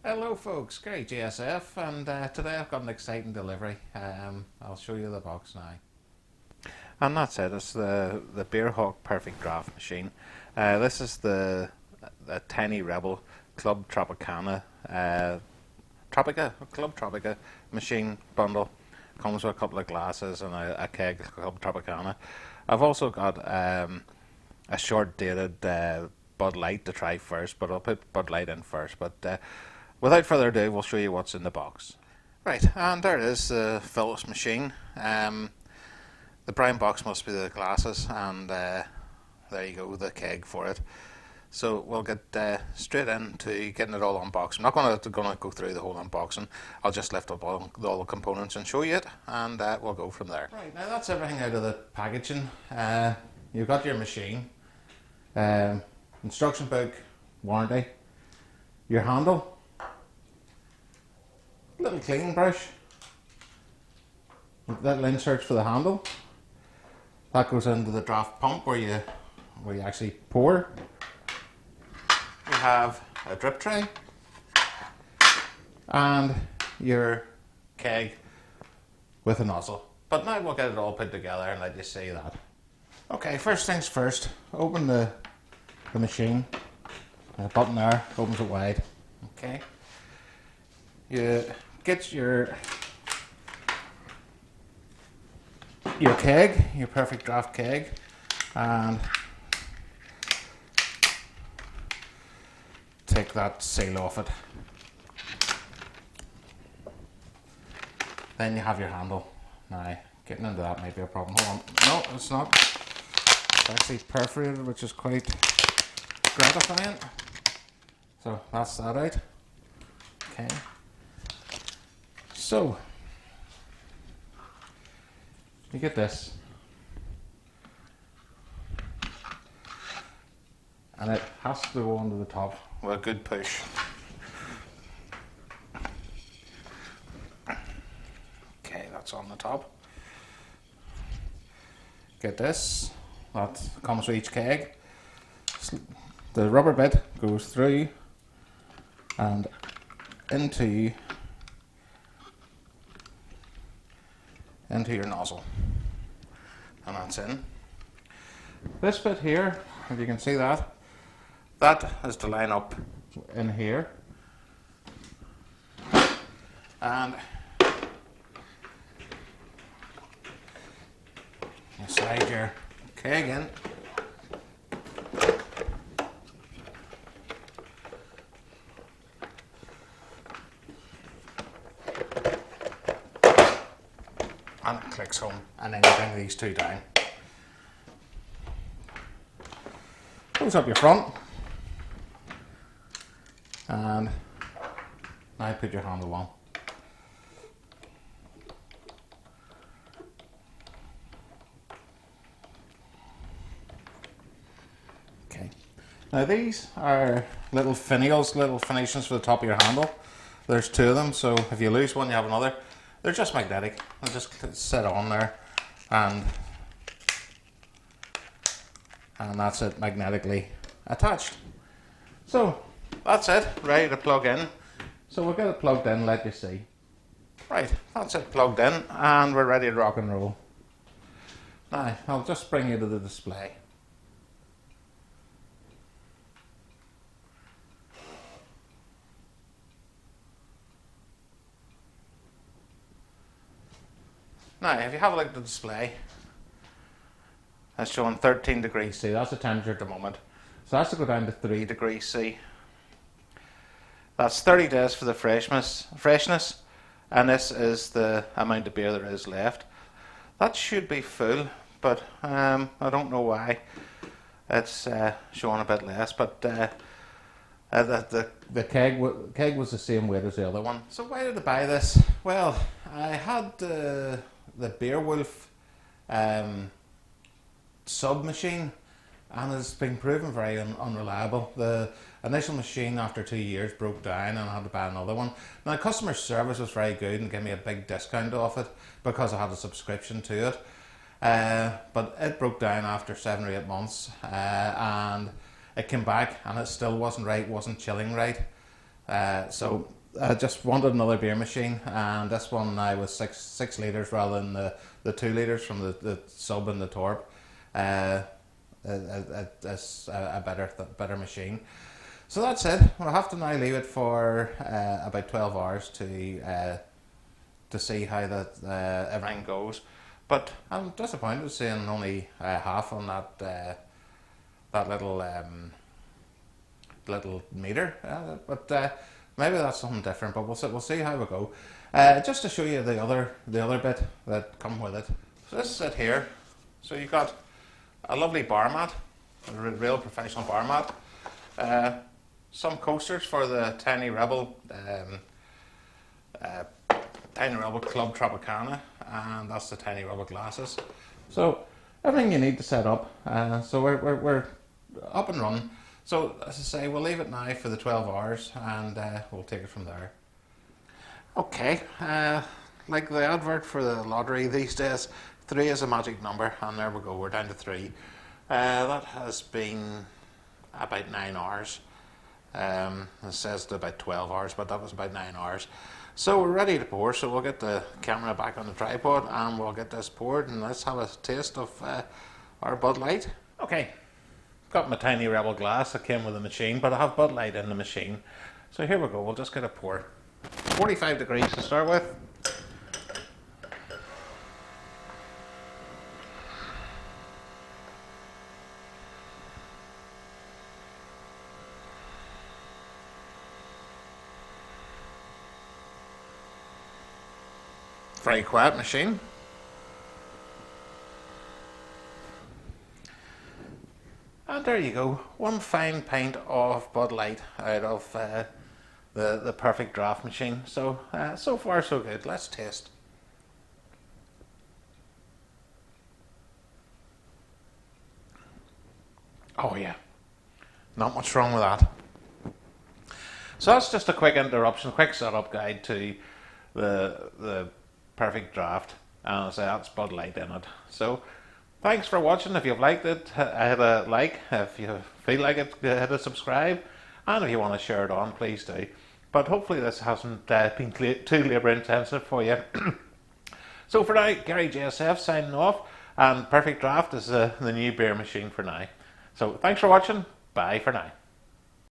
Hello folks, Gary GSF, and today I've got an exciting delivery. I'll show you the box now. And that's it, it's the Beer Hawk Perfect Draught machine. This is the tiny Rebel Club Tropicana, Club Tropica machine bundle. Comes with a couple of glasses and a keg Club Tropicana. I've also got a short dated Bud Light to try first, but I'll put Bud Light in first. But without further ado, we'll show you what's in the box. Right, and there it is, the Phillips machine. The brown box must be the glasses, and there you go, the keg for it. So we'll get straight into getting it all unboxed. I'm not going to go through the whole unboxing. I'll just lift up all the components and show you it, and we'll go from there. Right, now that's everything out of the packaging. You've got your machine, instruction book, warranty, your handle, little cleaning brush, little inserts for the handle. That goes into the draft pump where you actually pour. You have a drip tray and your keg with a nozzle. But now we'll get it all put together and let you see that. Okay, first things first, open the machine. The button there opens it wide. Okay. You get your keg, your Perfect Draught keg, and take that seal off it. Then you have your handle. Now, getting into that might be a problem. Hold on. No, it's not. It's actually perforated, which is quite gratifying. So that's that out. Okay. So you get this, and it has to go onto the top with a good push. Okay, that's on the top. Get this, that comes with each keg. The rubber bit goes through and into your nozzle, and that's in. This bit here, if you can see that is to line up in here, and you slide your keg in. And it clicks home, and then you bring these two down. Close up your front, and now put your handle on. Okay. Now these are little finials, little finishings for the top of your handle. There's two of them, so if you lose one, you have another. They're just magnetic. They'll just sit on there, and that's it, magnetically attached. So that's it, ready to plug in. So we'll get it plugged in, let you see. Right, that's it plugged in, and we're ready to rock and roll. Now, I'll just bring you to the display. Now, if you have a look at the display, it's showing 13 degrees C. That's the temperature at the moment. So that's to go down to 3 degrees C. That's 30 days for the freshness, and this is the amount of beer there is left. That should be full, but I don't know why it's showing a bit less. But the keg was the same weight as the other one. So why did I buy this? Well, I had the Beer Wolf sub machine, and it's been proven very unreliable. The initial machine after 2 years broke down, and I had to buy another one. Now, customer service was very good and gave me a big discount off it because I had a subscription to it. But it broke down after 7 or 8 months, and it came back and it still wasn't right, wasn't chilling right. So I just wanted another beer machine, and this one now was 6 litres rather than the 2 litres from the sub and the Torp. It's a better machine. So that's it. We'll have to now leave it for about 12 hours to see how that everything goes. But I'm disappointed seeing only half on that little meter. But maybe that's something different. But we'll see how we go. Just to show you the other bit that come with it. So this is it here. So you've got a lovely bar mat, a real professional bar mat. Some coasters for the Tiny Rebel Club Tropicana, and that's the Tiny Rebel glasses. So everything you need to set up. So we're up and running. So as I say, we'll leave it now for the 12 hours, and we'll take it from there. Okay, like the advert for the lottery these days, 3 is a magic number, and there we go, we're down to 3. That has been about 9 hours. It says about 12 hours, but that was about 9 hours. So we're ready to pour, so we'll get the camera back on the tripod and we'll get this poured, and let's have a taste of our Bud Light. Okay, got my Tiny Rebel glass that came with the machine, but I have Bud Light in the machine. So here we go, we'll just get a pour. 45 degrees to start with. Very quiet machine. And there you go, one fine pint of Bud Light out of the Perfect Draught machine. So so far so good. Let's taste. Oh yeah, not much wrong with that. So that's just a quick interruption, quick setup guide to the Perfect Draught, and as I say, that's Bud Light in it. So thanks for watching. If you've liked it, hit a like. If you feel like it, hit a subscribe, and if you want to share it on, please do. But hopefully this hasn't been too labour intensive for you. So for now, Gary JSF signing off, and Perfect Draught is the new beer machine for now. So thanks for watching, bye for now.